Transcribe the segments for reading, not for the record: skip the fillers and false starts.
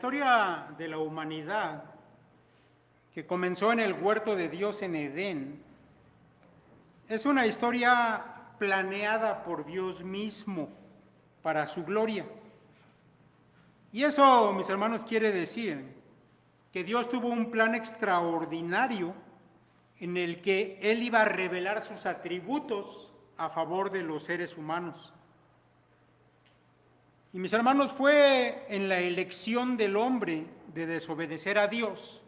historia de la humanidad, que comenzó en el huerto de Dios en Edén, es una historia planeada por Dios mismo para su gloria. Y eso, mis hermanos, quiere decir que Dios tuvo un plan extraordinario en el que Él iba a revelar sus atributos a favor de los seres humanos. Y mis hermanos, fue en la elección del hombre de desobedecer a Dios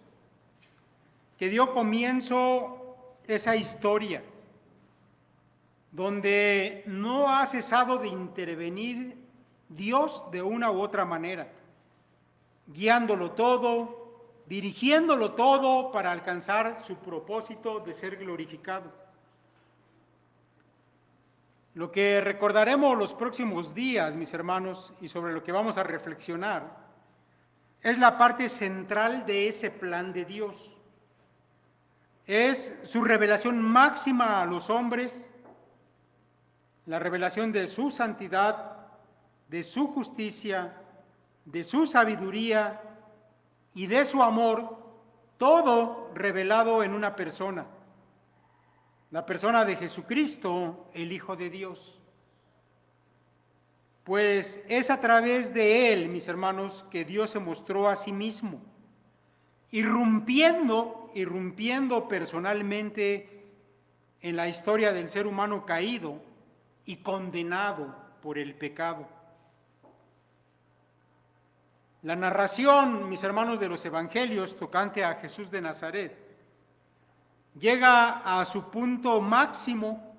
que dio comienzo esa historia, donde no ha cesado de intervenir Dios de una u otra manera, guiándolo todo, dirigiéndolo todo para alcanzar su propósito de ser glorificado. Lo que recordaremos los próximos días, mis hermanos, y sobre lo que vamos a reflexionar, es la parte central de ese plan de Dios. Es su revelación máxima a los hombres, la revelación de su santidad, de su justicia, de su sabiduría y de su amor, todo revelado en una persona, la persona de Jesucristo, el Hijo de Dios. Pues es a través de Él, mis hermanos, que Dios se mostró a sí mismo, irrumpiendo personalmente en la historia del ser humano caído y condenado por el pecado. La narración, mis hermanos, de los evangelios tocante a Jesús de Nazaret llega a su punto máximo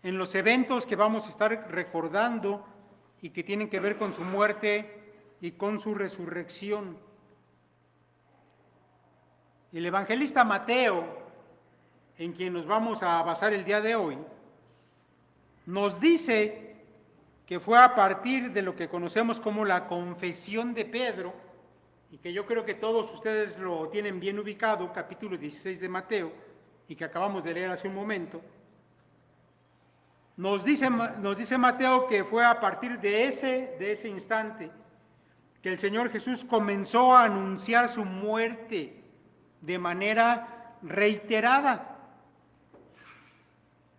en los eventos que vamos a estar recordando y que tienen que ver con su muerte y con su resurrección. El evangelista Mateo, en quien nos vamos a basar el día de hoy, nos dice que fue a partir de lo que conocemos como la confesión de Pedro, y que yo creo que todos ustedes lo tienen bien ubicado, capítulo 16 de Mateo, y que acabamos de leer hace un momento. Nos dice Mateo que fue a partir de ese instante que el Señor Jesús comenzó a anunciar su muerte de manera reiterada.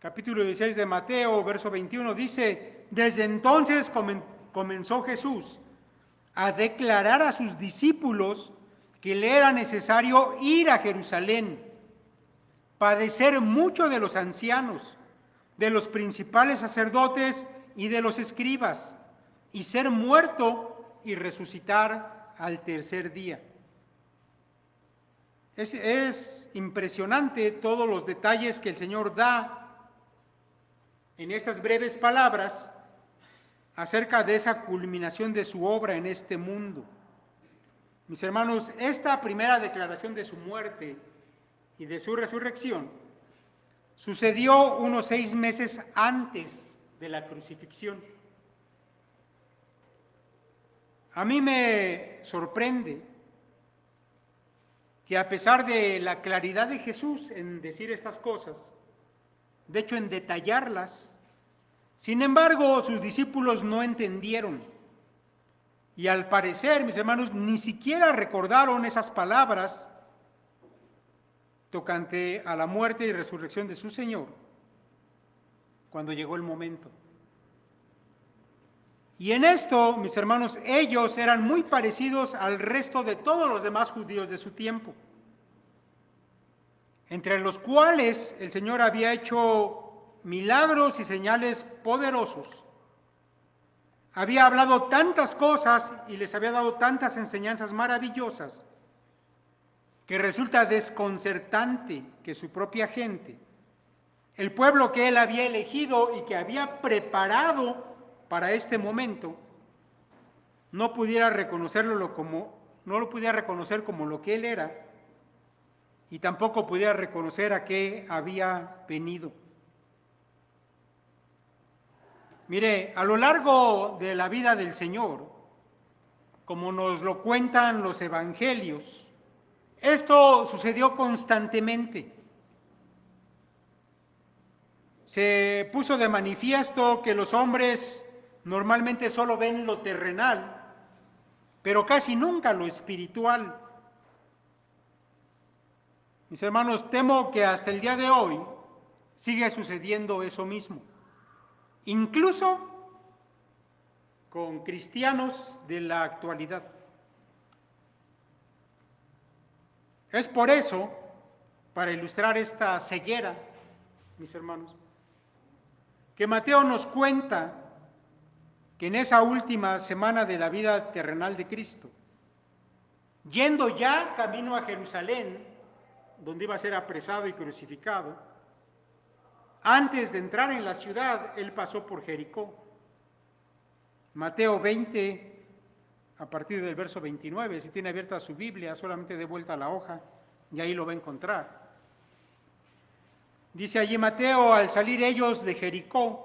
Capítulo 16 de Mateo, verso 21, dice: desde entonces comenzó Jesús a declarar a sus discípulos que le era necesario ir a Jerusalén, padecer mucho de los ancianos, de los principales sacerdotes y de los escribas, y ser muerto y resucitar al tercer día. Es impresionante todos los detalles que el Señor da en estas breves palabras acerca de esa culminación de su obra en este mundo. Mis hermanos, esta primera declaración de su muerte y de su resurrección sucedió unos 6 meses antes de la crucifixión. A mí me sorprende que a pesar de la claridad de Jesús en decir estas cosas, de hecho en detallarlas, sin embargo, sus discípulos no entendieron y al parecer, mis hermanos, ni siquiera recordaron esas palabras tocante a la muerte y resurrección de su Señor cuando llegó el momento. Y en esto, mis hermanos, ellos eran muy parecidos al resto de todos los demás judíos de su tiempo, entre los cuales el Señor había hecho milagros y señales poderosos. Había hablado tantas cosas y les había dado tantas enseñanzas maravillosas que resulta desconcertante que su propia gente, el pueblo que él había elegido y que había preparado para este momento, no pudiera reconocerlo no lo pudiera reconocer como lo que él era y tampoco pudiera reconocer a qué había venido. Mire, a lo largo de la vida del Señor, como nos lo cuentan los evangelios, esto sucedió constantemente. Se puso de manifiesto que los hombres normalmente solo ven lo terrenal, pero casi nunca lo espiritual. Mis hermanos, temo que hasta el día de hoy sigue sucediendo eso mismo, incluso con cristianos de la actualidad. Es por eso, para ilustrar esta ceguera, mis hermanos, que Mateo nos cuenta que en esa última semana de la vida terrenal de Cristo, yendo ya camino a Jerusalén, donde iba a ser apresado y crucificado, antes de entrar en la ciudad, él pasó por Jericó. Mateo 20, a partir del verso 29, si tiene abierta su Biblia, solamente dé vuelta a la hoja y ahí lo va a encontrar. Dice allí Mateo: al salir ellos de Jericó,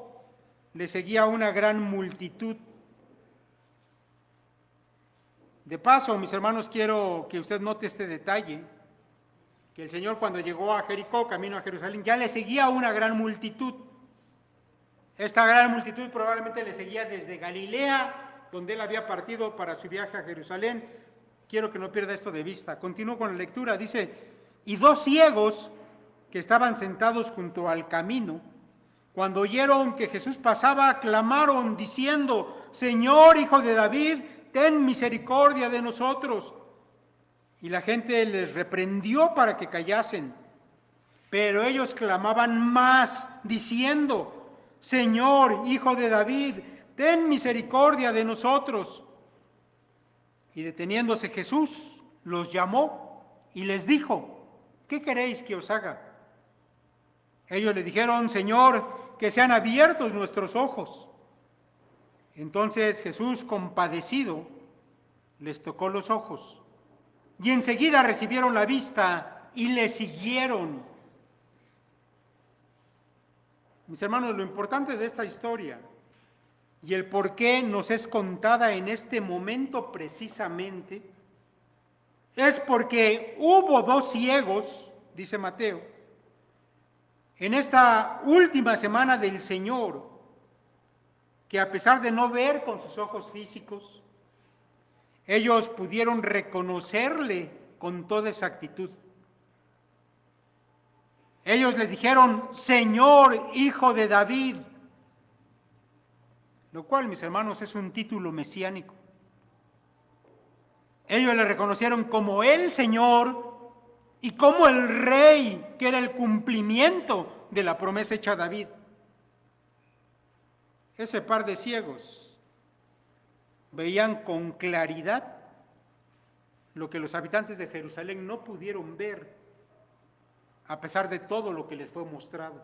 le seguía una gran multitud. De paso, mis hermanos, quiero que usted note este detalle, que el Señor, cuando llegó a Jericó, camino a Jerusalén, ya le seguía una gran multitud. Esta gran multitud probablemente le seguía desde Galilea, donde él había partido para su viaje a Jerusalén. Quiero que no pierda esto de vista. Continúo con la lectura. Dice: y dos ciegos que estaban sentados junto al camino, cuando oyeron que Jesús pasaba, clamaron diciendo: Señor, Hijo de David, ten misericordia de nosotros. Y la gente les reprendió para que callasen, pero ellos clamaban más, diciendo: Señor, Hijo de David, ten misericordia de nosotros. Y deteniéndose Jesús, los llamó y les dijo: ¿qué queréis que os haga? Ellos le dijeron: Señor, que sean abiertos nuestros ojos. Entonces Jesús, compadecido, les tocó los ojos, y enseguida recibieron la vista y le siguieron. Mis hermanos, lo importante de esta historia y el por qué nos es contada en este momento precisamente es porque hubo dos ciegos, dice Mateo, en esta última semana del Señor, que a pesar de no ver con sus ojos físicos, ellos pudieron reconocerle con toda exactitud. Ellos le dijeron: Señor, Hijo de David, lo cual, mis hermanos, es un título mesiánico. Ellos le reconocieron como el Señor y como el Rey, que era el cumplimiento de la promesa hecha a David. Ese par de ciegos veían con claridad lo que los habitantes de Jerusalén no pudieron ver, a pesar de todo lo que les fue mostrado.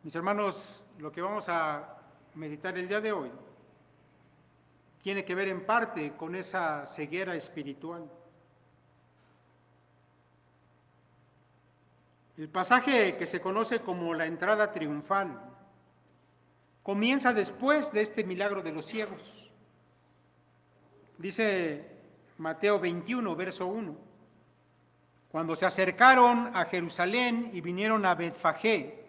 Mis hermanos, lo que vamos a meditar el día de hoy tiene que ver en parte con esa ceguera espiritual. El pasaje que se conoce como la entrada triunfal comienza después de este milagro de los ciegos. Dice Mateo 21, verso 1: cuando se acercaron a Jerusalén y vinieron a Betfagé,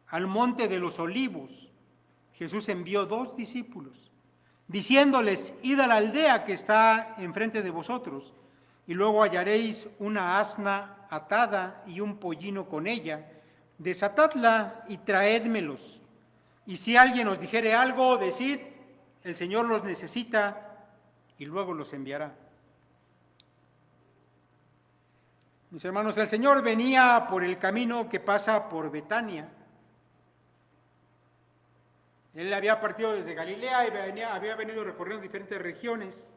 al monte de los olivos, Jesús envió 2 discípulos, diciéndoles: id a la aldea que está enfrente de vosotros, y luego hallaréis una asna atada y un pollino con ella, desatadla y traédmelos. Y si alguien os dijere algo, decid: el Señor los necesita, y luego los enviará. Mis hermanos, el Señor venía por el camino que pasa por Betania. Él había partido desde Galilea y había venido recorriendo diferentes regiones,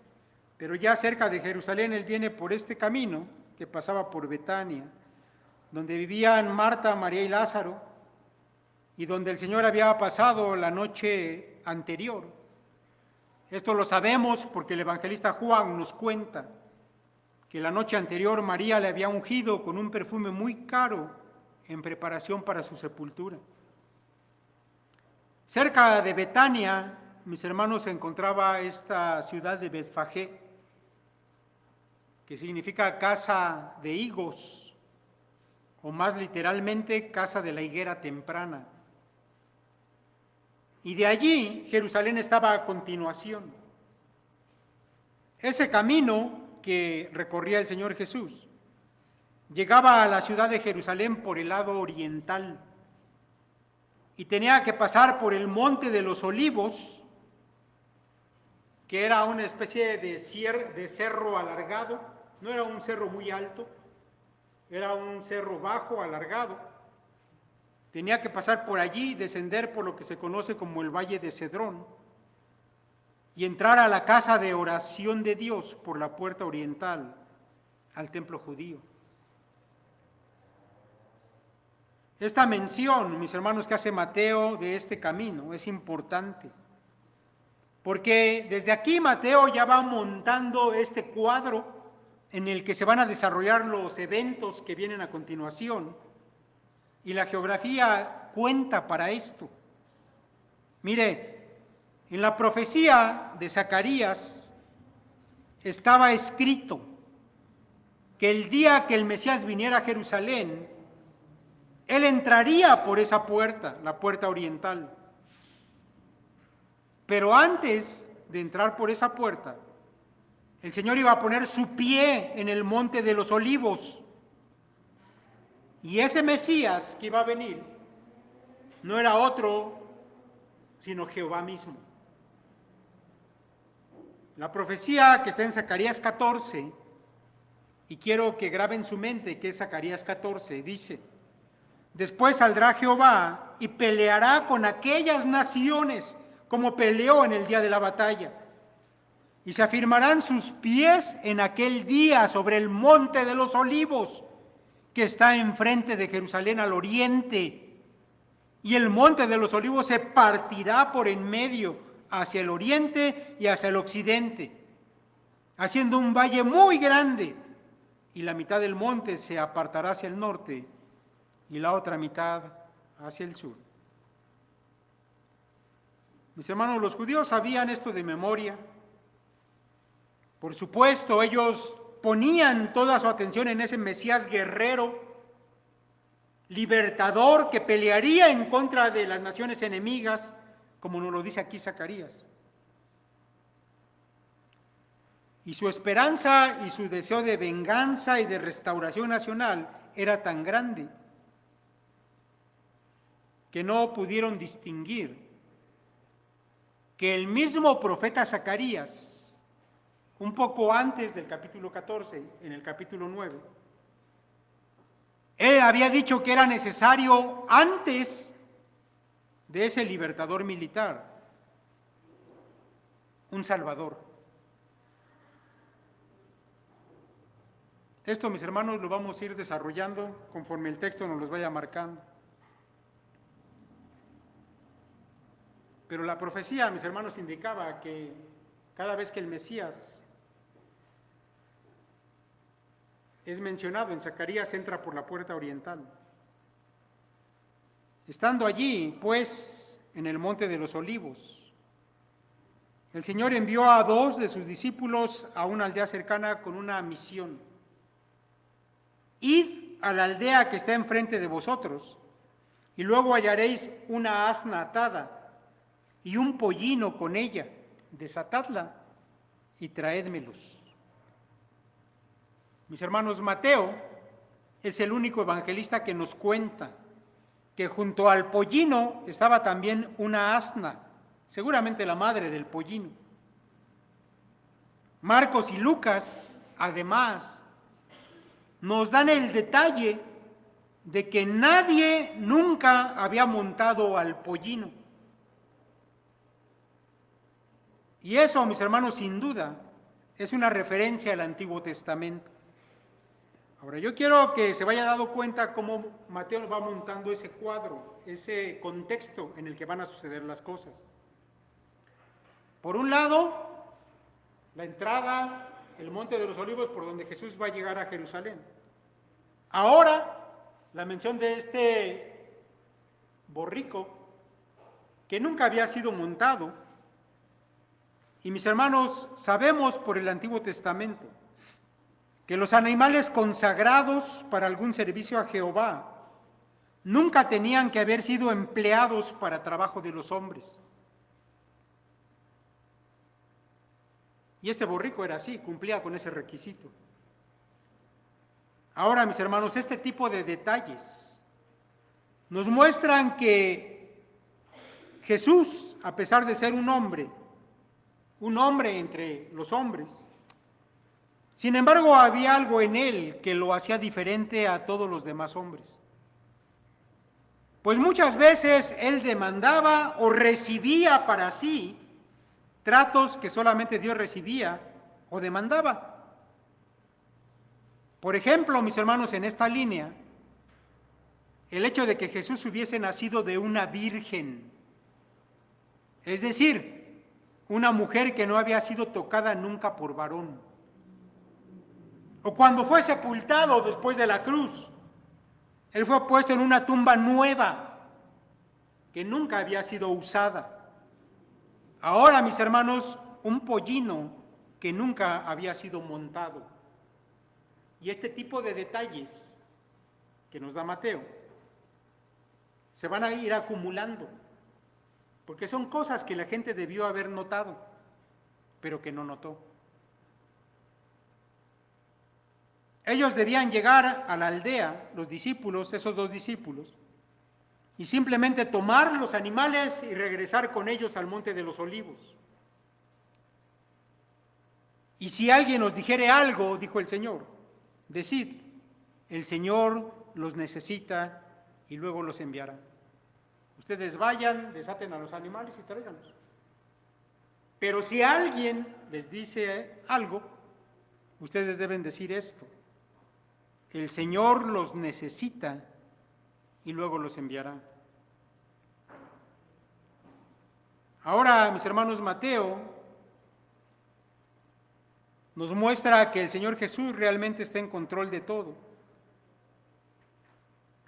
pero ya cerca de Jerusalén él viene por este camino que pasaba por Betania, donde vivían Marta, María y Lázaro, y donde el Señor había pasado la noche anterior. Esto lo sabemos porque el evangelista Juan nos cuenta que la noche anterior María le había ungido con un perfume muy caro en preparación para su sepultura. Cerca de Betania, mis hermanos, se encontraba esta ciudad de Betfagé, que significa casa de higos, o más literalmente, casa de la higuera temprana. y de allí Jerusalén estaba a continuación. Ese camino que recorría el Señor Jesús llegaba a la ciudad de Jerusalén por el lado oriental y tenía que pasar por el Monte de los Olivos, que era una especie de cerro alargado, no era un cerro muy alto, era un cerro bajo, alargado. Tenía que pasar por allí, descender por lo que se conoce como el Valle de Cedrón y entrar a la casa de oración de Dios por la puerta oriental al templo judío. Esta mención, mis hermanos, que hace Mateo de este camino es importante, porque desde aquí Mateo ya va montando este cuadro en el que se van a desarrollar los eventos que vienen a continuación, y la geografía cuenta para esto. Mire, en la profecía de Zacarías estaba escrito que el día que el Mesías viniera a Jerusalén, Él entraría por esa puerta, la puerta oriental. Pero antes de entrar por esa puerta, el Señor iba a poner su pie en el Monte de los Olivos. Y ese Mesías que iba a venir no era otro, sino Jehová mismo. La profecía que está en Zacarías 14, y quiero que graben en su mente que es Zacarías 14, dice: después saldrá Jehová y peleará con aquellas naciones como peleó en el día de la batalla. Y se afirmarán sus pies en aquel día sobre el Monte de los Olivos, que está enfrente de Jerusalén al oriente. Y el Monte de los Olivos se partirá por en medio hacia el oriente y hacia el occidente, haciendo un valle muy grande, y la mitad del monte se apartará hacia el norte y la otra mitad hacia el sur. Mis hermanos, los judíos sabían esto de memoria. Por supuesto, ellos ponían toda su atención en ese Mesías guerrero, libertador, que pelearía en contra de las naciones enemigas, como nos lo dice aquí Zacarías. Y su esperanza y su deseo de venganza y de restauración nacional era tan grande que no pudieron distinguir que el mismo profeta Zacarías, un poco antes del capítulo 14, en el capítulo 9, él había dicho que era necesario, antes de ese libertador militar, un salvador. Esto, mis hermanos, lo vamos a ir desarrollando conforme el texto nos los vaya marcando. Pero la profecía, mis hermanos, indicaba que cada vez que el Mesías es mencionado en Zacarías, entra por la puerta oriental. Estando allí, pues, en el Monte de los Olivos, el Señor envió a 2 de sus discípulos a una aldea cercana con una misión: id a la aldea que está enfrente de vosotros, y luego hallaréis una asna atada y un pollino con ella, desatadla y traédmelos. Mis hermanos, Mateo es el único evangelista que nos cuenta que junto al pollino estaba también una asna, seguramente la madre del pollino. Marcos y Lucas, además, nos dan el detalle de que nadie nunca había montado al pollino. Y eso, mis hermanos, sin duda, es una referencia al Antiguo Testamento. Ahora, yo quiero que se vaya dando cuenta cómo Mateo va montando ese cuadro, ese contexto en el que van a suceder las cosas. Por un lado, la entrada, el Monte de los Olivos, por donde Jesús va a llegar a Jerusalén. Ahora, la mención de este borrico, que nunca había sido montado. Y mis hermanos, sabemos por el Antiguo Testamento que los animales consagrados para algún servicio a Jehová nunca tenían que haber sido empleados para trabajo de los hombres. Y este borrico era así, cumplía con ese requisito. Ahora, mis hermanos, este tipo de detalles nos muestran que Jesús, a pesar de ser un hombre entre los hombres, sin embargo, había algo en él que lo hacía diferente a todos los demás hombres. Pues muchas veces él demandaba o recibía para sí tratos que solamente Dios recibía o demandaba. Por ejemplo, mis hermanos, en esta línea, el hecho de que Jesús hubiese nacido de una virgen, es decir, una mujer que no había sido tocada nunca por varón, o cuando fue sepultado después de la cruz, él fue puesto en una tumba nueva que nunca había sido usada. Ahora, mis hermanos, un pollino que nunca había sido montado. Y este tipo de detalles que nos da Mateo se van a ir acumulando, porque son cosas que la gente debió haber notado, pero que no notó. Ellos debían llegar a la aldea, los discípulos, esos 2 discípulos, y simplemente tomar los animales y regresar con ellos al Monte de los Olivos. Y si alguien os dijere algo, dijo el Señor, decid, el Señor los necesita y luego los enviará. Ustedes vayan, desaten a los animales y tráiganlos. Pero si alguien les dice algo, ustedes deben decir esto, el Señor los necesita y luego los enviará. Ahora, mis hermanos, Mateo nos muestra que el Señor Jesús realmente está en control de todo,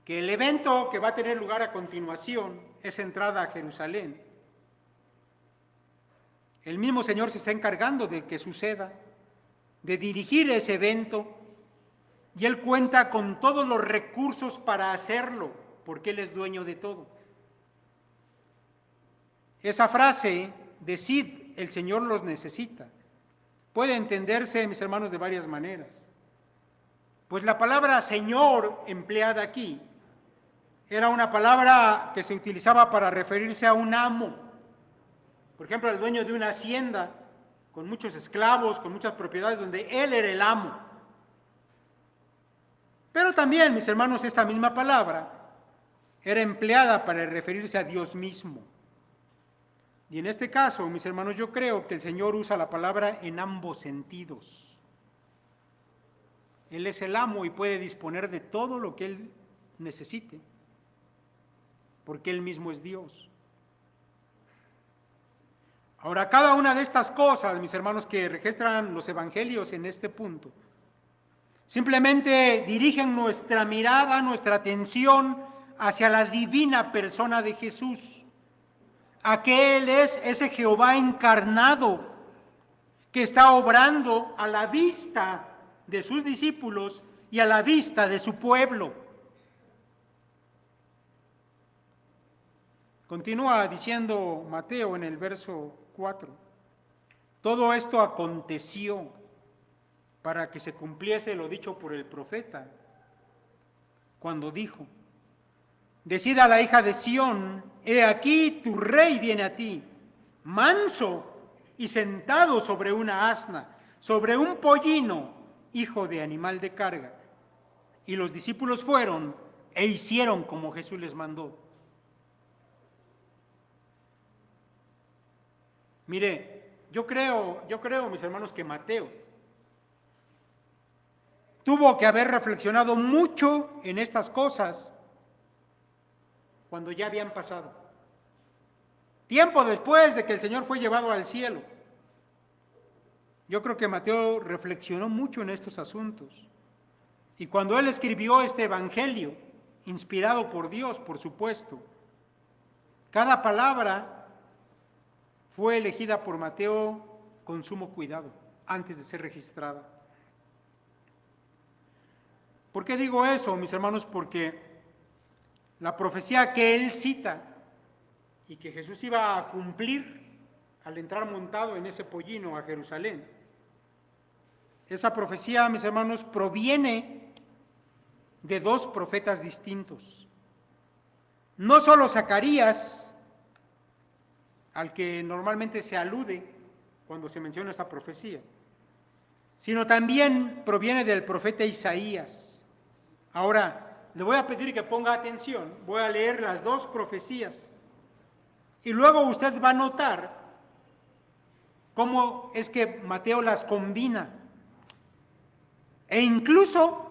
que el evento que va a tener lugar a continuación es entrada a Jerusalén. El mismo Señor se está encargando de que suceda, de dirigir ese evento, y Él cuenta con todos los recursos para hacerlo, porque Él es dueño de todo. Esa frase, decid, el Señor los necesita, puede entenderse, mis hermanos, de varias maneras. Pues la palabra Señor empleada aquí era una palabra que se utilizaba para referirse a un amo. Por ejemplo, el dueño de una hacienda con muchos esclavos, con muchas propiedades, donde él era el amo. Pero también, mis hermanos, esta misma palabra era empleada para referirse a Dios mismo. Y en este caso, mis hermanos, yo creo que el Señor usa la palabra en ambos sentidos. Él es el amo y puede disponer de todo lo que Él necesite, porque Él mismo es Dios. Ahora, cada una de estas cosas, mis hermanos, que registran los evangelios en este punto, simplemente dirigen nuestra mirada, nuestra atención hacia la divina persona de Jesús, a que Él es ese Jehová encarnado que está obrando a la vista de sus discípulos y a la vista de su pueblo. Continúa diciendo Mateo en el verso 4, todo esto aconteció para que se cumpliese lo dicho por el profeta, cuando dijo, decid a la hija de Sión, he aquí tu rey viene a ti, manso y sentado sobre una asna, sobre un pollino, hijo de animal de carga. Y los discípulos fueron e hicieron como Jesús les mandó. Mire, yo creo, mis hermanos, que Mateo tuvo que haber reflexionado mucho en estas cosas cuando ya habían pasado. Tiempo después de que el Señor fue llevado al cielo. Yo creo que Mateo reflexionó mucho en estos asuntos. Y cuando él escribió este evangelio, inspirado por Dios, por supuesto, cada palabra fue elegida por Mateo con sumo cuidado antes de ser registrada. ¿Por qué digo eso, mis hermanos? Porque la profecía que él cita y que Jesús iba a cumplir al entrar montado en ese pollino a Jerusalén, Esa profecía, mis hermanos, proviene de dos profetas distintos. No solo Zacarías, al que normalmente se alude cuando se menciona esta profecía, sino también proviene del profeta Isaías. Ahora, le voy a pedir que ponga atención, voy a leer las dos profecías y luego usted va a notar cómo es que Mateo las combina. E incluso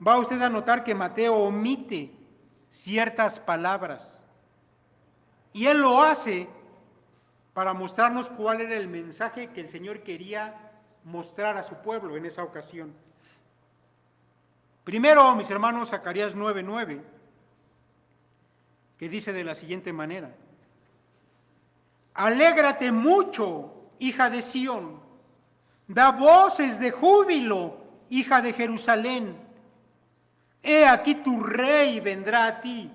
va usted a notar que Mateo omite ciertas palabras. Y él lo hace para mostrarnos cuál era el mensaje que el Señor quería mostrar a su pueblo en esa ocasión. Primero, mis hermanos, Zacarías 9:9, que dice de la siguiente manera: alégrate mucho, hija de Sión, da voces de júbilo, hija de Jerusalén. He aquí tu rey vendrá a ti,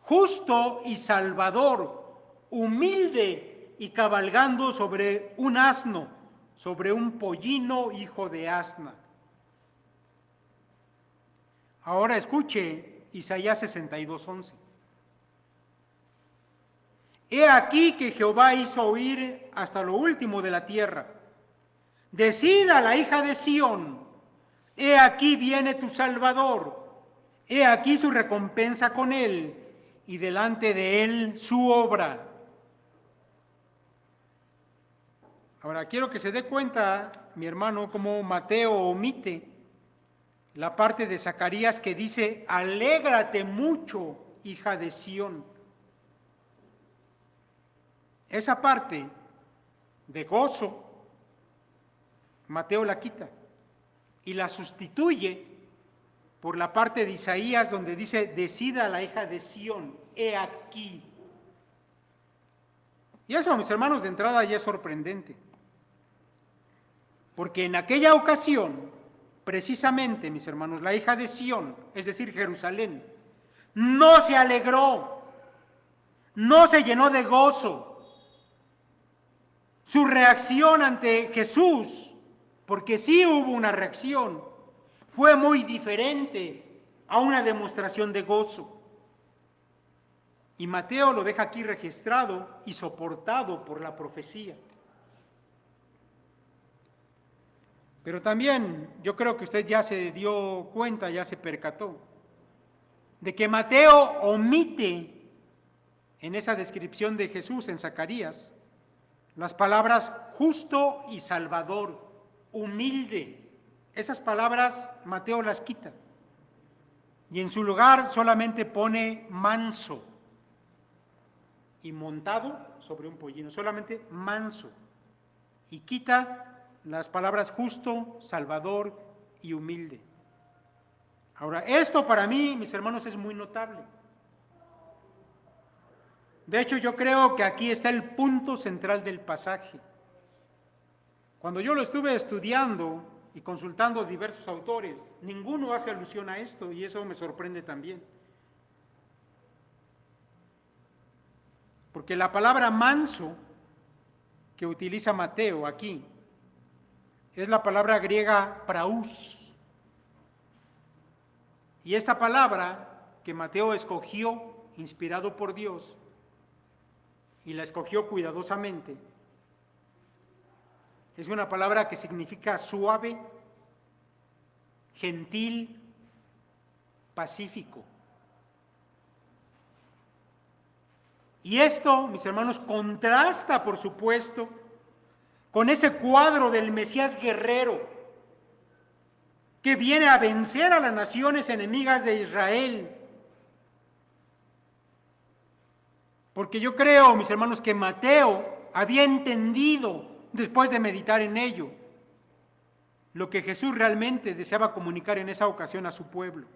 justo y salvador, humilde y cabalgando sobre un asno, sobre un pollino hijo de asna. Ahora escuche Isaías 62:11. He aquí que Jehová hizo oír hasta lo último de la tierra. Decida la hija de Sión, he aquí viene tu Salvador, he aquí su recompensa con él, y delante de él su obra. Ahora quiero que se dé cuenta, mi hermano, cómo Mateo omite la parte de Zacarías que dice: alégrate mucho, hija de Sión. Esa parte de gozo, Mateo la quita y la sustituye por la parte de Isaías donde dice: decida la hija de Sión, he aquí. Y eso, mis hermanos, de entrada ya es sorprendente, porque en aquella ocasión, precisamente, mis hermanos, la hija de Sión, es decir, Jerusalén, no se alegró, no se llenó de gozo. Su reacción ante Jesús, porque sí hubo una reacción, fue muy diferente a una demostración de gozo. Y Mateo lo deja aquí registrado y soportado por la profecía. Pero también yo creo que usted ya se dio cuenta, ya se percató, de que Mateo omite en esa descripción de Jesús en Zacarías las palabras justo y salvador, humilde. Esas palabras Mateo las quita y en su lugar solamente pone manso y montado sobre un pollino, solamente manso, y quita las palabras justo, salvador y humilde. Ahora, esto para mí, mis hermanos, es muy notable. De hecho, yo creo que aquí está el punto central del pasaje. Cuando yo lo estuve estudiando y consultando diversos autores, ninguno hace alusión a esto y eso me sorprende también. Porque la palabra manso que utiliza Mateo aquí es la palabra griega praus. Y esta palabra que Mateo escogió, inspirado por Dios, y la escogió cuidadosamente, es una palabra que significa suave, gentil, pacífico. Y esto, mis hermanos, contrasta, por supuesto, con ese cuadro del Mesías guerrero que viene a vencer a las naciones enemigas de Israel. Porque yo creo, mis hermanos, que Mateo había entendido, después de meditar en ello, lo que Jesús realmente deseaba comunicar en esa ocasión a su pueblo.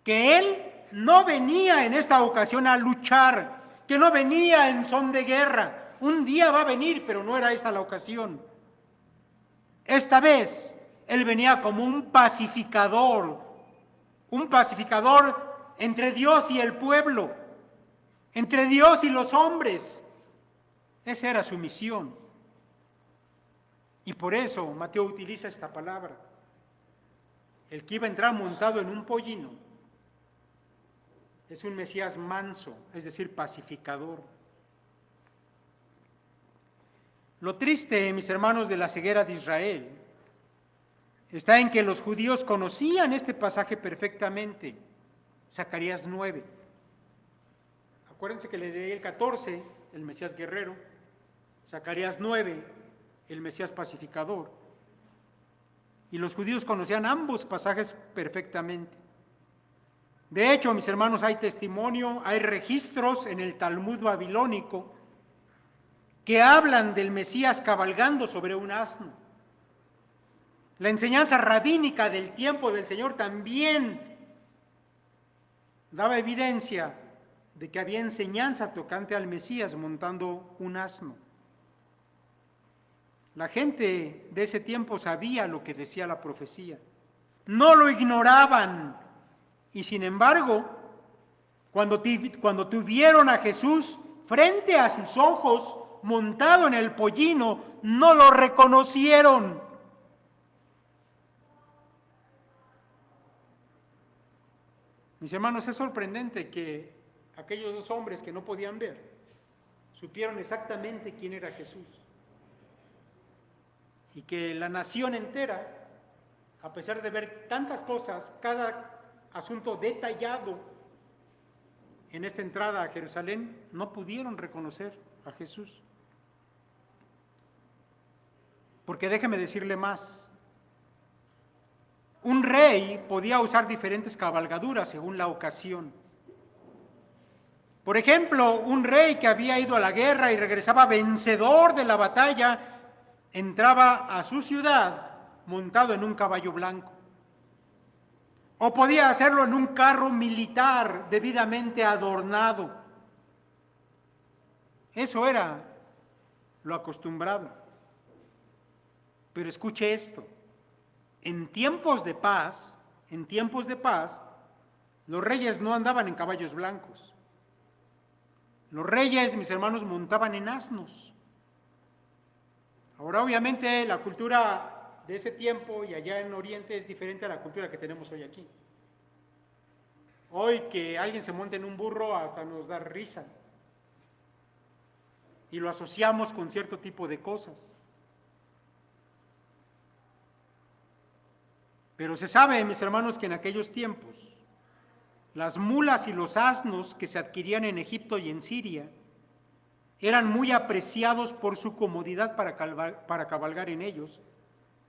Que Él no venía en esta ocasión a luchar, que no venía en son de guerra. Un día va a venir, pero no era esta la ocasión. Esta vez, Él venía como un pacificador entre Dios y el pueblo, entre Dios y los hombres. Esa era su misión. Y por eso Mateo utiliza esta palabra. El que iba a entrar montado en un pollino es un Mesías manso, es decir, pacificador. Lo triste, mis hermanos, de la ceguera de Israel está en que los judíos conocían este pasaje perfectamente. Zacarías 9. Acuérdense que le leí el 14, el Mesías guerrero. Zacarías 9, el Mesías pacificador. Y los judíos conocían ambos pasajes perfectamente. De hecho, mis hermanos, hay testimonio, hay registros en el Talmud babilónico que hablan del Mesías cabalgando sobre un asno. La enseñanza rabínica del tiempo del Señor también daba evidencia de que había enseñanza tocante al Mesías montando un asno. La gente de ese tiempo sabía lo que decía la profecía, no lo ignoraban, y sin embargo, cuando tuvieron a Jesús frente a sus ojos, montado en el pollino, no lo reconocieron. Mis hermanos, es sorprendente que aquellos dos hombres que no podían ver supieron exactamente quién era Jesús. Y que la nación entera, a pesar de ver tantas cosas, cada asunto detallado en esta entrada a Jerusalén, no pudieron reconocer a Jesús. Porque déjeme decirle más, un rey podía usar diferentes cabalgaduras según la ocasión. Por ejemplo, un rey que había ido a la guerra y regresaba vencedor de la batalla, entraba a su ciudad montado en un caballo blanco. O podía hacerlo en un carro militar debidamente adornado. Eso era lo acostumbrado. Pero escuche esto. En tiempos de paz, los reyes no andaban en caballos blancos. Los reyes, mis hermanos, montaban en asnos. Ahora, obviamente, la cultura de ese tiempo y allá en Oriente es diferente a la cultura que tenemos hoy aquí. Hoy que alguien se monte en un burro hasta nos da risa y lo asociamos con cierto tipo de cosas. Pero se sabe, mis hermanos, que en aquellos tiempos las mulas y los asnos que se adquirían en Egipto y en Siria eran muy apreciados por su comodidad para cabalgar en ellos,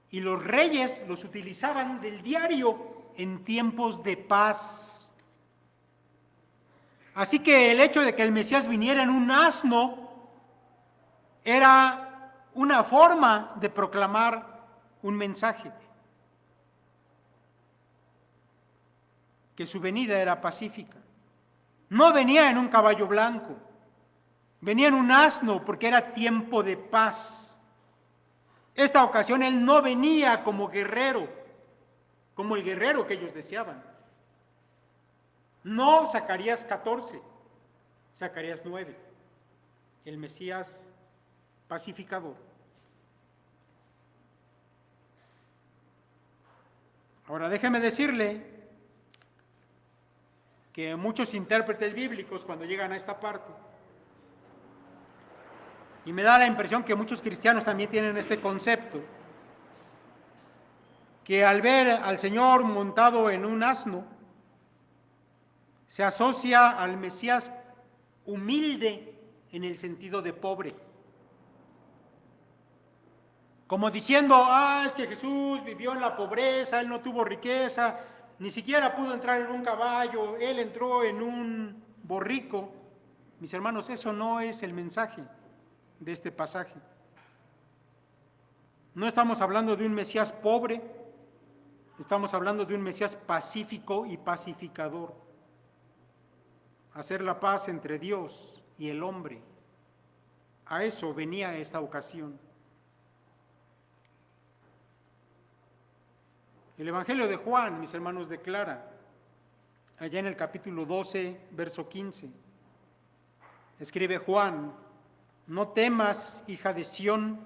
y los reyes los utilizaban del diario en tiempos de paz. Así que el hecho de que el Mesías viniera en un asno era una forma de proclamar un mensaje, que su venida era pacífica. No venía en un caballo blanco, venía en un asno porque era tiempo de paz. Esta ocasión él no venía como guerrero, como el guerrero que ellos deseaban. No Zacarías 14, Zacarías 9, el Mesías pacificador. Ahora déjeme decirle que muchos intérpretes bíblicos, cuando llegan a esta parte, y me da la impresión que muchos cristianos también tienen este concepto, que al ver al Señor montado en un asno, se asocia al Mesías humilde en el sentido de pobre. Como diciendo, es que Jesús vivió en la pobreza, él no tuvo riqueza, ni siquiera pudo entrar en un caballo, él entró en un borrico. Mis hermanos, eso no es el mensaje de este pasaje. No estamos hablando de un Mesías pobre, estamos hablando de un Mesías pacífico y pacificador. Hacer la paz entre Dios y el hombre. A eso venía esta ocasión. El Evangelio de Juan, mis hermanos, declara, allá en el capítulo 12, verso 15, escribe Juan: no temas, hija de Sión,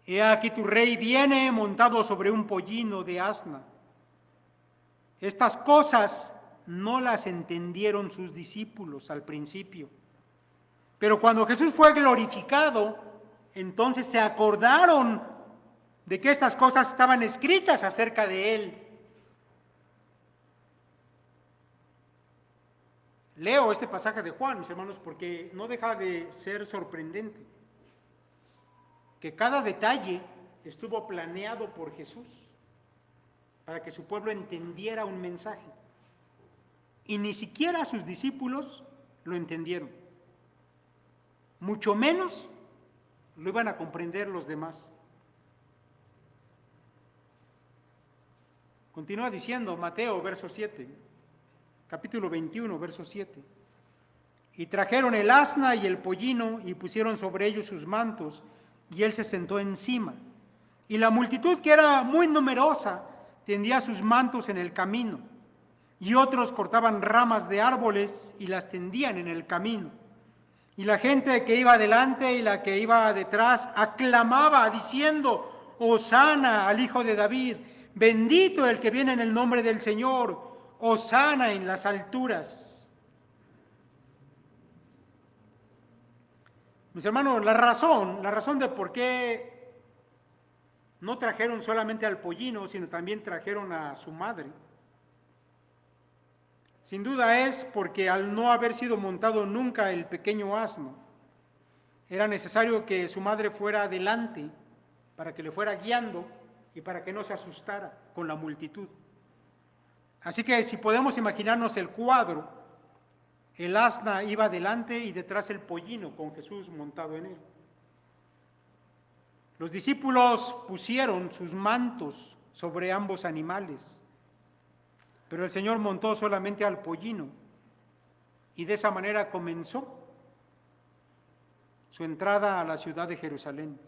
He aquí tu rey viene montado sobre un pollino de asna. Estas cosas no las entendieron sus discípulos al principio. Pero cuando Jesús fue glorificado, entonces se acordaron de que estas cosas estaban escritas acerca de él. Leo este pasaje de Juan, mis hermanos, porque no deja de ser sorprendente. Que cada detalle estuvo planeado por Jesús para que su pueblo entendiera un mensaje. Y ni siquiera sus discípulos lo entendieron. Mucho menos lo iban a comprender los demás. Continúa diciendo Mateo, verso 7, capítulo 21, verso 7. Y trajeron el asna y el pollino y pusieron sobre ellos sus mantos, y él se sentó encima. Y la multitud, que era muy numerosa, tendía sus mantos en el camino, y otros cortaban ramas de árboles y las tendían en el camino. Y la gente que iba delante y la que iba detrás aclamaba diciendo: Hosana al Hijo de David, bendito el que viene en el nombre del Señor, hosana en las alturas. Mis hermanos, la razón de por qué no trajeron solamente al pollino, sino también trajeron a su madre, sin duda es porque al no haber sido montado nunca el pequeño asno, era necesario que su madre fuera adelante para que le fuera guiando y para que no se asustara con la multitud. Así que si podemos imaginarnos el cuadro, el asna iba delante y detrás el pollino con Jesús montado en él. Los discípulos pusieron sus mantos sobre ambos animales, pero el Señor montó solamente al pollino y de esa manera comenzó su entrada a la ciudad de Jerusalén.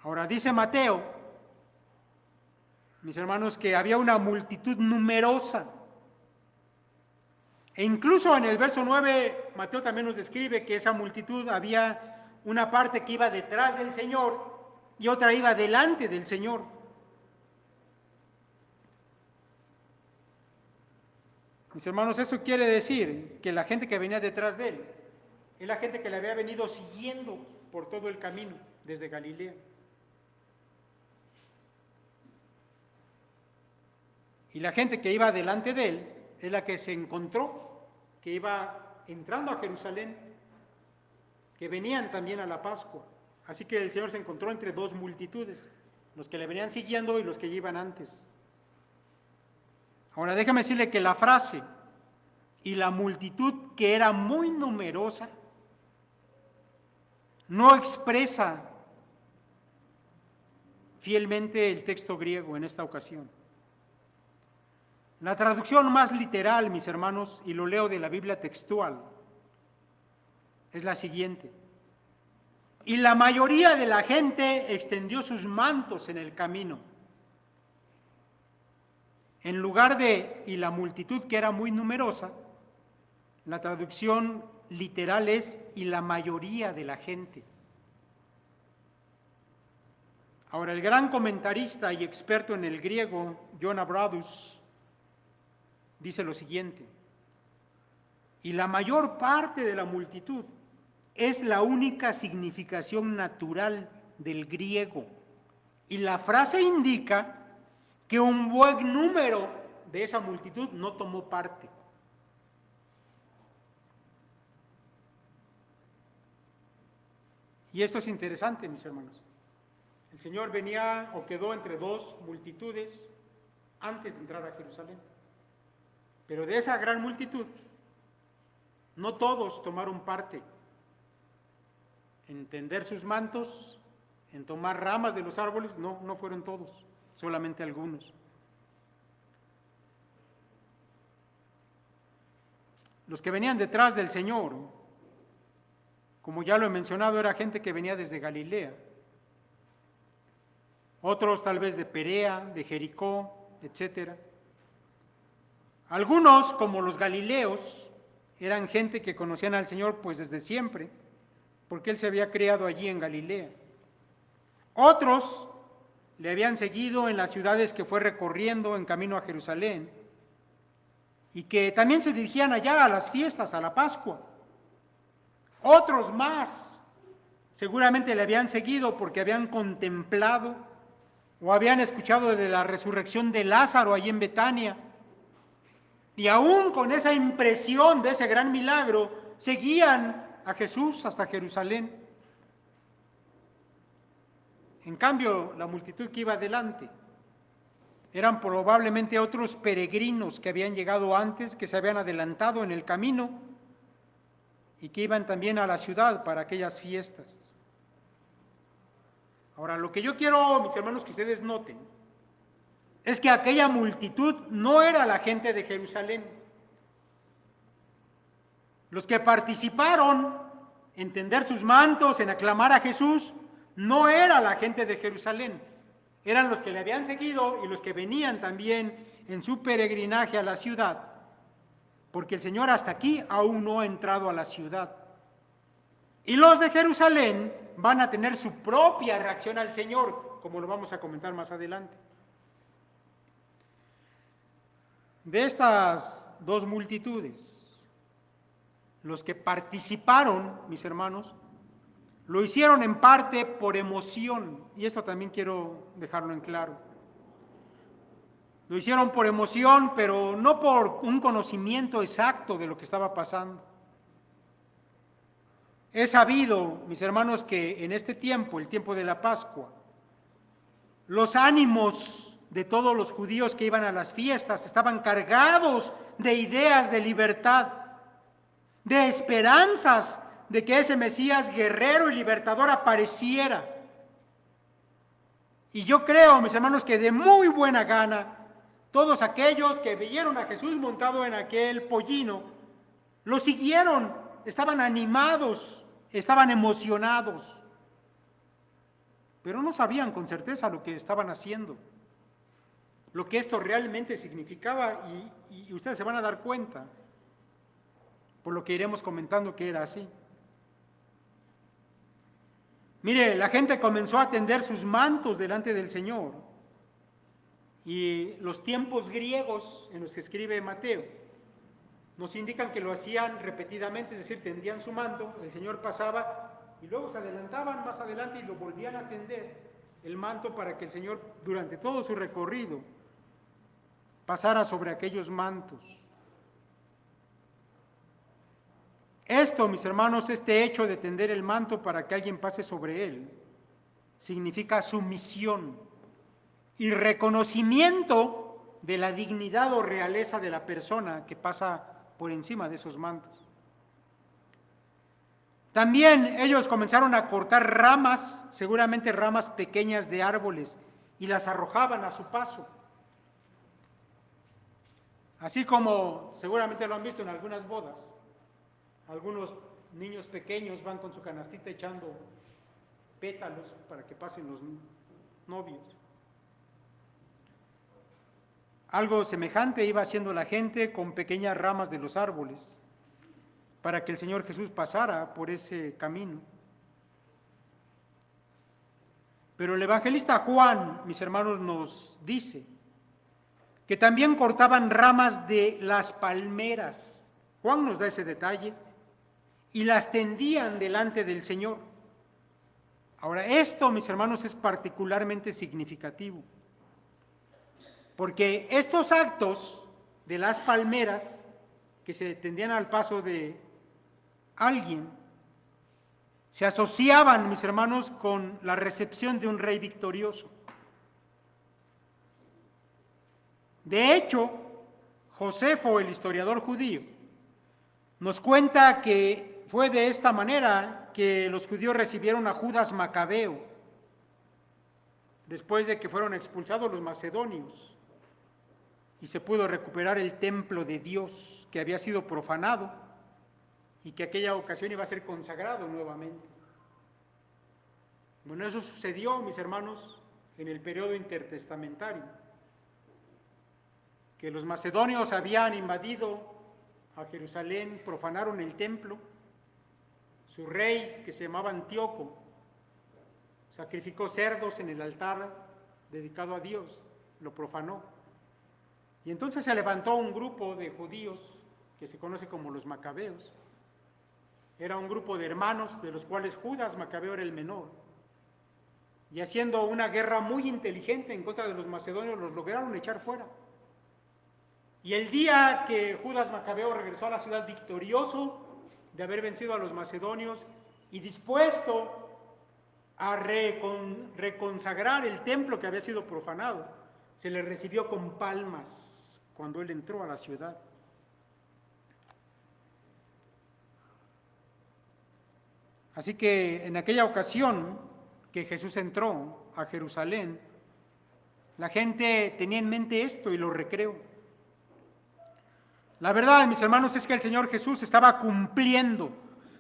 Ahora dice Mateo, mis hermanos, que había una multitud numerosa. E incluso en el verso 9, Mateo también nos describe que esa multitud había una parte que iba detrás del Señor y otra iba delante del Señor. Mis hermanos, eso quiere decir que la gente que venía detrás de él es la gente que le había venido siguiendo por todo el camino desde Galilea. Y la gente que iba delante de él es la que se encontró, que iba entrando a Jerusalén, que venían también a la Pascua. Así que el Señor se encontró entre dos multitudes, los que le venían siguiendo y los que iban antes. Ahora déjame decirle que la frase "y la multitud que era muy numerosa" no expresa fielmente el texto griego en esta ocasión. La traducción más literal, mis hermanos, y lo leo de la Biblia textual, es la siguiente: y la mayoría de la gente extendió sus mantos en el camino. En lugar de "y la multitud que era muy numerosa", la traducción literal es "y la mayoría de la gente". Ahora, el gran comentarista y experto en el griego, John Abradus, dice lo siguiente: y la mayor parte de la multitud es la única significación natural del griego, y la frase indica que un buen número de esa multitud no tomó parte. Y esto es interesante, mis hermanos. El Señor venía o quedó entre dos multitudes antes de entrar a Jerusalén. Pero de esa gran multitud, no todos tomaron parte en tender sus mantos, en tomar ramas de los árboles. No fueron todos, solamente algunos. Los que venían detrás del Señor, como ya lo he mencionado, era gente que venía desde Galilea. Otros tal vez de Perea, de Jericó, etcétera. Algunos, como los galileos, eran gente que conocían al Señor pues desde siempre, porque Él se había criado allí en Galilea. Otros le habían seguido en las ciudades que fue recorriendo en camino a Jerusalén y que también se dirigían allá a las fiestas, a la Pascua. Otros más seguramente le habían seguido porque habían contemplado o habían escuchado de la resurrección de Lázaro allí en Betania. Y aún con esa impresión de ese gran milagro, seguían a Jesús hasta Jerusalén. En cambio, la multitud que iba adelante eran probablemente otros peregrinos que habían llegado antes, que se habían adelantado en el camino y que iban también a la ciudad para aquellas fiestas. Ahora, lo que yo quiero, mis hermanos, que ustedes noten, es que aquella multitud no era la gente de Jerusalén. Los que participaron en tender sus mantos, en aclamar a Jesús, no era la gente de Jerusalén, eran los que le habían seguido y los que venían también en su peregrinaje a la ciudad, porque el Señor hasta aquí aún no ha entrado a la ciudad. Y los de Jerusalén van a tener su propia reacción al Señor, como lo vamos a comentar más adelante. De estas dos multitudes, los que participaron, mis hermanos, lo hicieron en parte por emoción, y esto también quiero dejarlo en claro. Lo hicieron por emoción, pero no por un conocimiento exacto de lo que estaba pasando. He sabido, mis hermanos, que en este tiempo, el tiempo de la Pascua, los ánimos de todos los judíos que iban a las fiestas estaban cargados de ideas de libertad, de esperanzas de que ese Mesías guerrero y libertador apareciera. Y yo creo, mis hermanos, que de muy buena gana, todos aquellos que vieron a Jesús montado en aquel pollino, lo siguieron, estaban animados, estaban emocionados, pero no sabían con certeza lo que estaban haciendo, lo que esto realmente significaba, y ustedes se van a dar cuenta, por lo que iremos comentando que era así. Mire, la gente comenzó a tender sus mantos delante del Señor, y los tiempos griegos en los que escribe Mateo nos indican que lo hacían repetidamente, es decir, tendían su manto, el Señor pasaba y luego se adelantaban más adelante y lo volvían a tender el manto para que el Señor durante todo su recorrido pasara sobre aquellos mantos. Esto, mis hermanos, este hecho de tender el manto para que alguien pase sobre él, significa sumisión y reconocimiento de la dignidad o realeza de la persona que pasa por encima de esos mantos. También ellos comenzaron a cortar ramas, seguramente ramas pequeñas de árboles, y las arrojaban a su paso. Así como seguramente lo han visto en algunas bodas. Algunos niños pequeños van con su canastita echando pétalos para que pasen los novios. Algo semejante iba haciendo la gente con pequeñas ramas de los árboles para que el Señor Jesús pasara por ese camino. Pero el evangelista Juan, mis hermanos, nos dice que también cortaban ramas de las palmeras. Juan nos da ese detalle. Y las tendían delante del Señor. Ahora, esto, mis hermanos, es particularmente significativo, porque estos actos de las palmeras que se tendían al paso de alguien, se asociaban, mis hermanos, con la recepción de un rey victorioso. De hecho, Josefo, el historiador judío, nos cuenta que fue de esta manera que los judíos recibieron a Judas Macabeo, después de que fueron expulsados los macedonios, y se pudo recuperar el templo de Dios que había sido profanado y que aquella ocasión iba a ser consagrado nuevamente. Bueno, eso sucedió, mis hermanos, en el periodo intertestamentario, que los macedonios habían invadido a Jerusalén, profanaron el templo. Su rey, que se llamaba Antíoco, sacrificó cerdos en el altar dedicado a Dios, lo profanó. Y entonces se levantó un grupo de judíos que se conoce como los macabeos. Era un grupo de hermanos de los cuales Judas Macabeo era el menor. Y haciendo una guerra muy inteligente en contra de los macedonios, los lograron echar fuera. Y el día que Judas Macabeo regresó a la ciudad victorioso de haber vencido a los macedonios y dispuesto a reconsagrar el templo que había sido profanado, se le recibió con palmas cuando él entró a la ciudad. Así que en aquella ocasión que Jesús entró a Jerusalén, la gente tenía en mente esto y lo recreó. La verdad, mis hermanos, es que el Señor Jesús estaba cumpliendo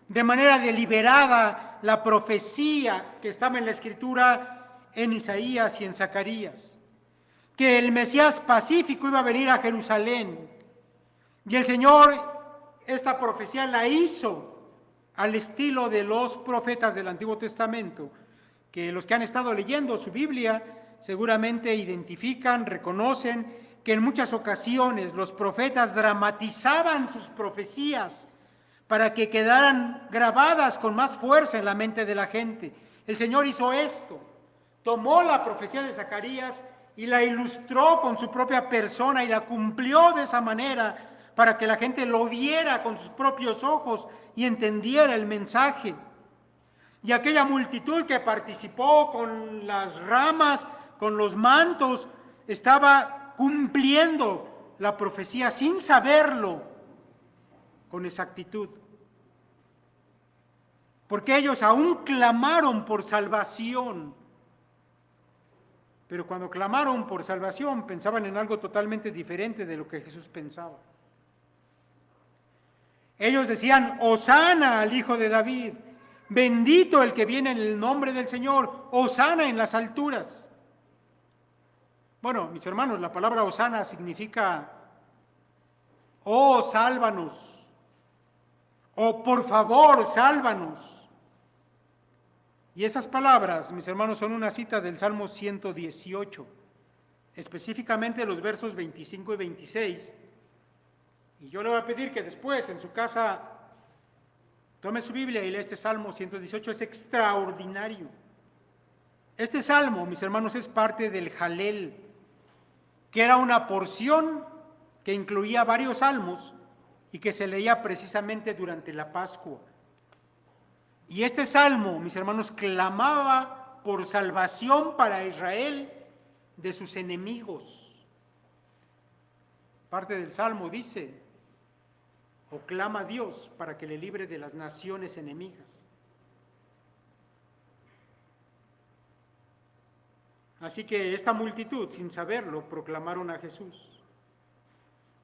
de manera deliberada la profecía que estaba en la Escritura, en Isaías y en Zacarías, que el Mesías pacífico iba a venir a Jerusalén. Y el Señor esta profecía la hizo al estilo de los profetas del Antiguo Testamento, que los que han estado leyendo su Biblia seguramente identifican, reconocen que en muchas ocasiones los profetas dramatizaban sus profecías para que quedaran grabadas con más fuerza en la mente de la gente. El Señor hizo esto, tomó la profecía de Zacarías y la ilustró con su propia persona y la cumplió de esa manera para que la gente lo viera con sus propios ojos y entendiera el mensaje. Y aquella multitud que participó con las ramas, con los mantos, estaba cumpliendo la profecía sin saberlo con exactitud. Porque ellos aún clamaron por salvación, pero cuando clamaron por salvación pensaban en algo totalmente diferente de lo que Jesús pensaba. Ellos decían: Hosana al Hijo de David, bendito el que viene en el nombre del Señor, Hosana en las alturas. Bueno, mis hermanos, la palabra Hosana significa oh, sálvanos, o por favor, sálvanos. Y esas palabras, mis hermanos, son una cita del Salmo 118, específicamente los versos 25 y 26. Y yo le voy a pedir que después en su casa tome su Biblia y lea este Salmo 118, es extraordinario. Este Salmo, mis hermanos, es parte del Jalel, que era una porción que incluía varios salmos y que se leía precisamente durante la Pascua. Y este Salmo, mis hermanos, clamaba por salvación para Israel de sus enemigos. Parte del Salmo dice, o clama a Dios para que le libre de las naciones enemigas. Así que esta multitud, sin saberlo, proclamaron a Jesús.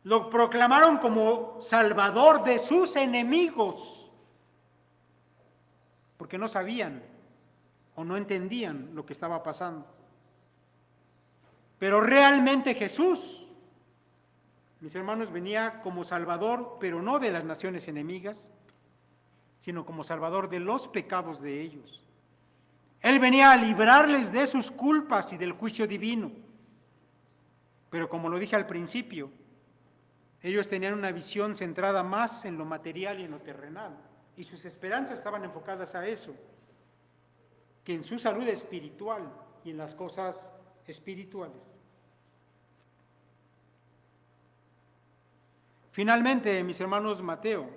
Lo proclamaron como salvador de sus enemigos, porque no sabían o no entendían lo que estaba pasando. Pero realmente Jesús, mis hermanos, venía como salvador, pero no de las naciones enemigas, sino como salvador de los pecados de ellos. Él venía a librarles de sus culpas y del juicio divino. Pero como lo dije al principio, ellos tenían una visión centrada más en lo material y en lo terrenal, y sus esperanzas estaban enfocadas a eso, que en su salud espiritual y en las cosas espirituales. Finalmente, mis hermanos, Mateo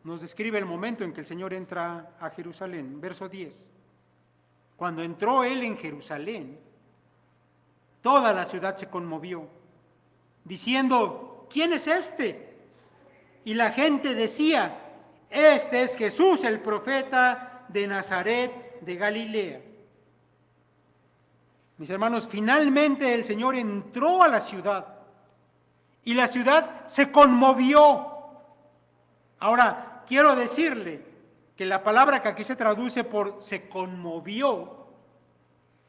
nos describe el momento en que el Señor entra a Jerusalén, verso 10. Cuando entró Él en Jerusalén, toda la ciudad se conmovió, diciendo, ¿quién es este? Y la gente decía, este es Jesús, el profeta de Nazaret de Galilea. Mis hermanos, finalmente el Señor entró a la ciudad y la ciudad se conmovió. Ahora, quiero decirle que la palabra que aquí se traduce por se conmovió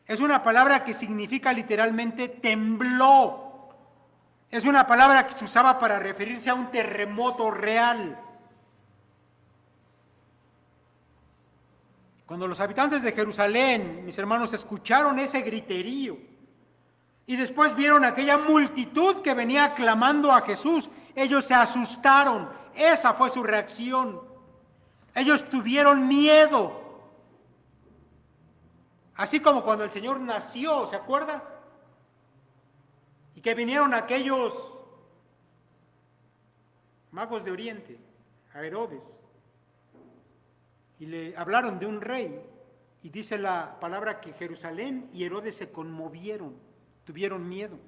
es una palabra que significa literalmente tembló. Es una palabra que se usaba para referirse a un terremoto real. Cuando los habitantes de Jerusalén, mis hermanos, escucharon ese griterío y después vieron aquella multitud que venía aclamando a Jesús, ellos se asustaron. Esa fue su reacción. Ellos tuvieron miedo. Así como cuando el Señor nació, ¿se acuerda? Y que vinieron aquellos magos de Oriente a Herodes y le hablaron de un rey, y dice la palabra que Jerusalén y Herodes se conmovieron, tuvieron miedo.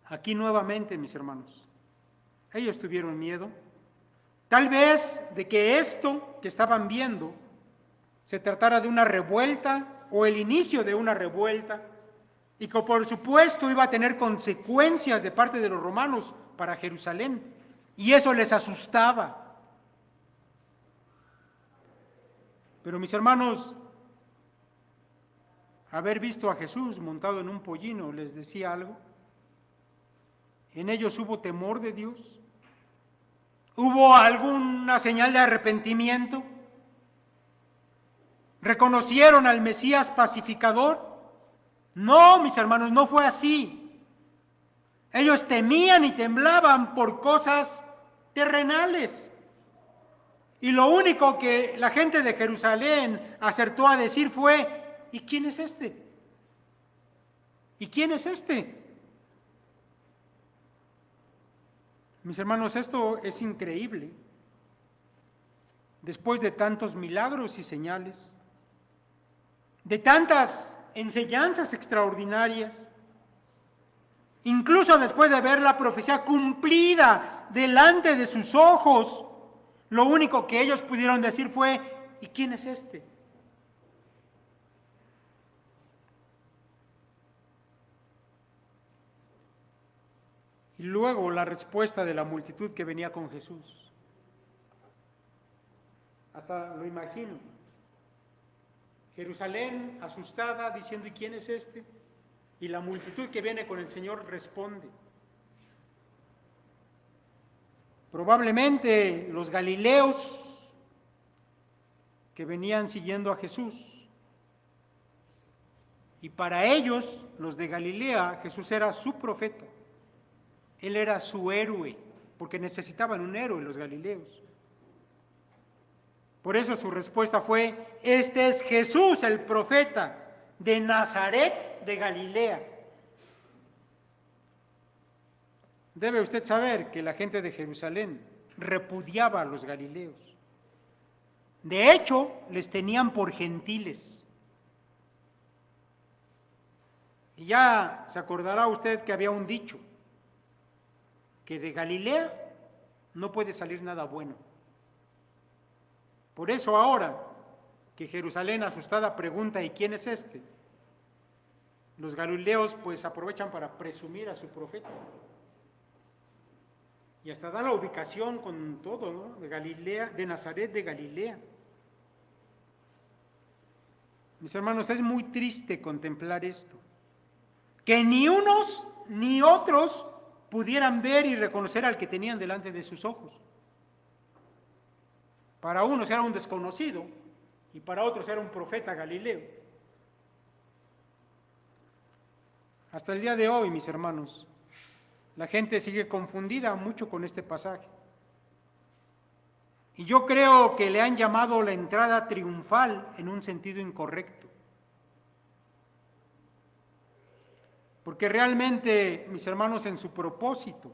Aquí nuevamente, mis hermanos, ellos tuvieron miedo, tal vez de que esto que estaban viendo se tratara de una revuelta o el inicio de una revuelta, y que por supuesto iba a tener consecuencias de parte de los romanos para Jerusalén, y eso les asustaba. Pero mis hermanos, haber visto a Jesús montado en un pollino, ¿les decía algo? ¿En ellos hubo temor de Dios? ¿Hubo alguna señal de arrepentimiento? ¿Reconocieron al Mesías pacificador? No, mis hermanos, no fue así. Ellos temían y temblaban por cosas terrenales. Y lo único que la gente de Jerusalén acertó a decir fue, ¿y quién es este? ¿Y quién es este? Mis hermanos, esto es increíble. Después de tantos milagros y señales, de tantas enseñanzas extraordinarias, incluso después de ver la profecía cumplida delante de sus ojos, lo único que ellos pudieron decir fue, ¿y quién es este? Y luego la respuesta de la multitud que venía con Jesús. Hasta lo imagino. Jerusalén asustada diciendo, ¿y quién es este? Y la multitud que viene con el Señor responde. Probablemente los galileos que venían siguiendo a Jesús. Y para ellos, los de Galilea, Jesús era su profeta. Él era su héroe, porque necesitaban un héroe los galileos. Por eso su respuesta fue, este es Jesús el profeta de Nazaret de Galilea. Debe usted saber que la gente de Jerusalén repudiaba a los galileos. De hecho, les tenían por gentiles. Y ya se acordará usted que había un dicho, que de Galilea no puede salir nada bueno. Por eso ahora que Jerusalén asustada pregunta, ¿y quién es este? Los galileos pues aprovechan para presumir a su profeta. Y hasta da la ubicación con todo, ¿no? De Galilea, de Nazaret de Galilea. Mis hermanos, es muy triste contemplar esto. Que ni unos ni otros pudieran ver y reconocer al que tenían delante de sus ojos. Para unos era un desconocido y para otros era un profeta galileo. Hasta el día de hoy, mis hermanos, la gente sigue confundida mucho con este pasaje. Y yo creo que le han llamado la entrada triunfal en un sentido incorrecto. Porque realmente, mis hermanos, en su propósito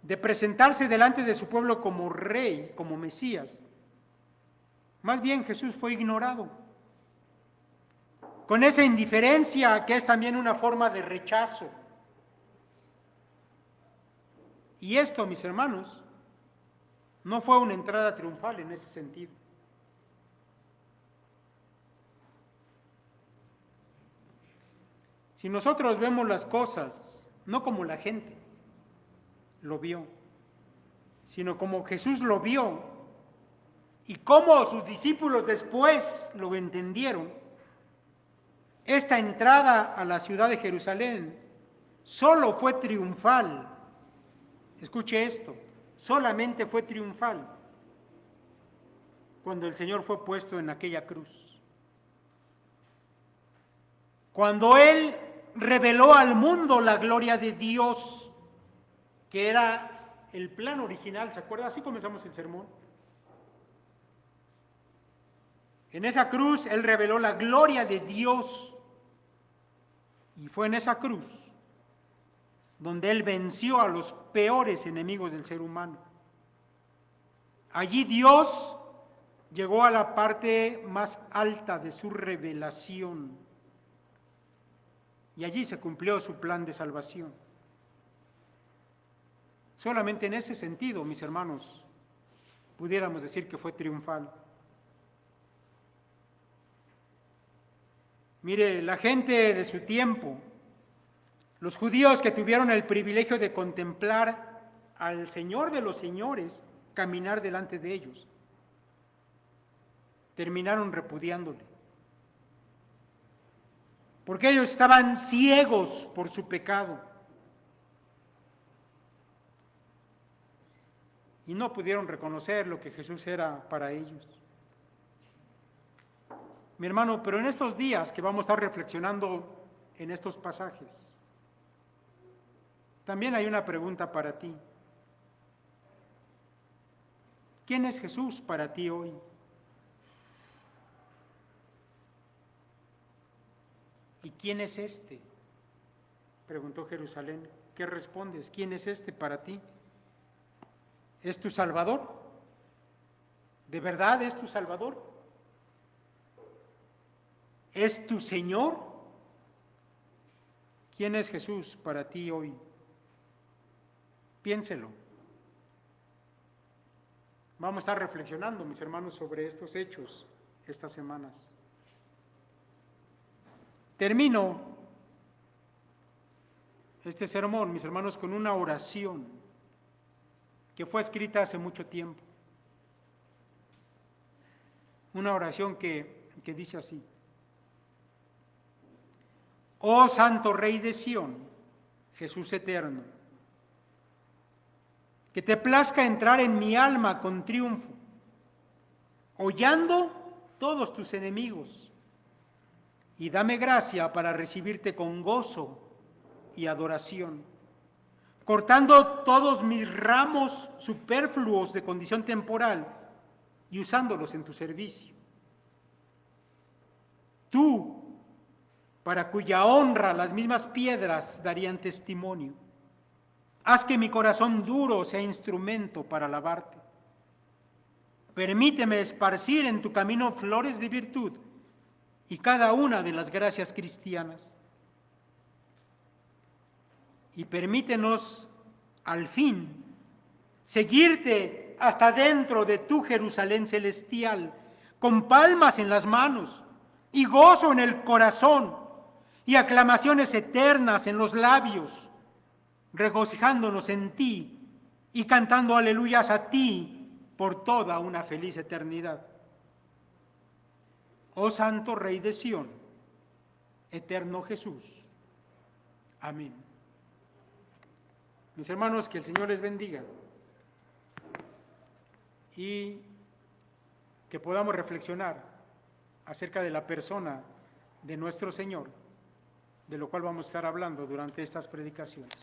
de presentarse delante de su pueblo como rey, como Mesías, más bien Jesús fue ignorado. Con esa indiferencia que es también una forma de rechazo. Y esto, mis hermanos, no fue una entrada triunfal en ese sentido. Si nosotros vemos las cosas, no como la gente lo vio, sino como Jesús lo vio, y cómo sus discípulos después lo entendieron, esta entrada a la ciudad de Jerusalén solo fue triunfal. Escuche esto, solamente fue triunfal. cuando el Señor fue puesto en aquella cruz. Cuando Él reveló al mundo la gloria de Dios, que era el plan original, ¿se acuerda? Así comenzamos el sermón. En esa cruz Él reveló la gloria de Dios, y fue en esa cruz donde Él venció a los peores enemigos del ser humano. Allí Dios llegó a la parte más alta de su revelación, y allí se cumplió su plan de salvación. Solamente en ese sentido, mis hermanos, pudiéramos decir que fue triunfal. Mire, la gente de su tiempo, los judíos que tuvieron el privilegio de contemplar al Señor de los señores caminar delante de ellos, terminaron repudiándole, porque ellos estaban ciegos por su pecado y no pudieron reconocer lo que Jesús era para ellos. Mi hermano, pero en estos días que vamos a estar reflexionando en estos pasajes, también hay una pregunta para ti. ¿Quién es Jesús para ti hoy? ¿Y quién es este? Preguntó Jerusalén. ¿Qué respondes? ¿Quién es este para ti? ¿Es tu Salvador? ¿De verdad es tu Salvador? ¿Es tu Señor? ¿Quién es Jesús para ti hoy? Piénselo. Vamos a estar reflexionando, mis hermanos, sobre estos hechos estas semanas. Termino este sermón, mis hermanos, con una oración que fue escrita hace mucho tiempo. Una oración que dice así: Oh Santo Rey de Sión, Jesús eterno, que te plazca entrar en mi alma con triunfo, hollando todos tus enemigos, y dame gracia para recibirte con gozo y adoración, cortando todos mis ramos superfluos de condición temporal y usándolos en tu servicio. Tú, para cuya honra las mismas piedras darían testimonio, haz que mi corazón duro sea instrumento para alabarte. Permíteme esparcir en tu camino flores de virtud y cada una de las gracias cristianas. Y permítenos, al fin, seguirte hasta dentro de tu Jerusalén celestial, con palmas en las manos y gozo en el corazón y aclamaciones eternas en los labios, regocijándonos en ti y cantando aleluyas a ti por toda una feliz eternidad. Oh Santo Rey de Sión, eterno Jesús. Amén. Mis hermanos, que el Señor les bendiga y que podamos reflexionar acerca de la persona de nuestro Señor, de lo cual vamos a estar hablando durante estas predicaciones.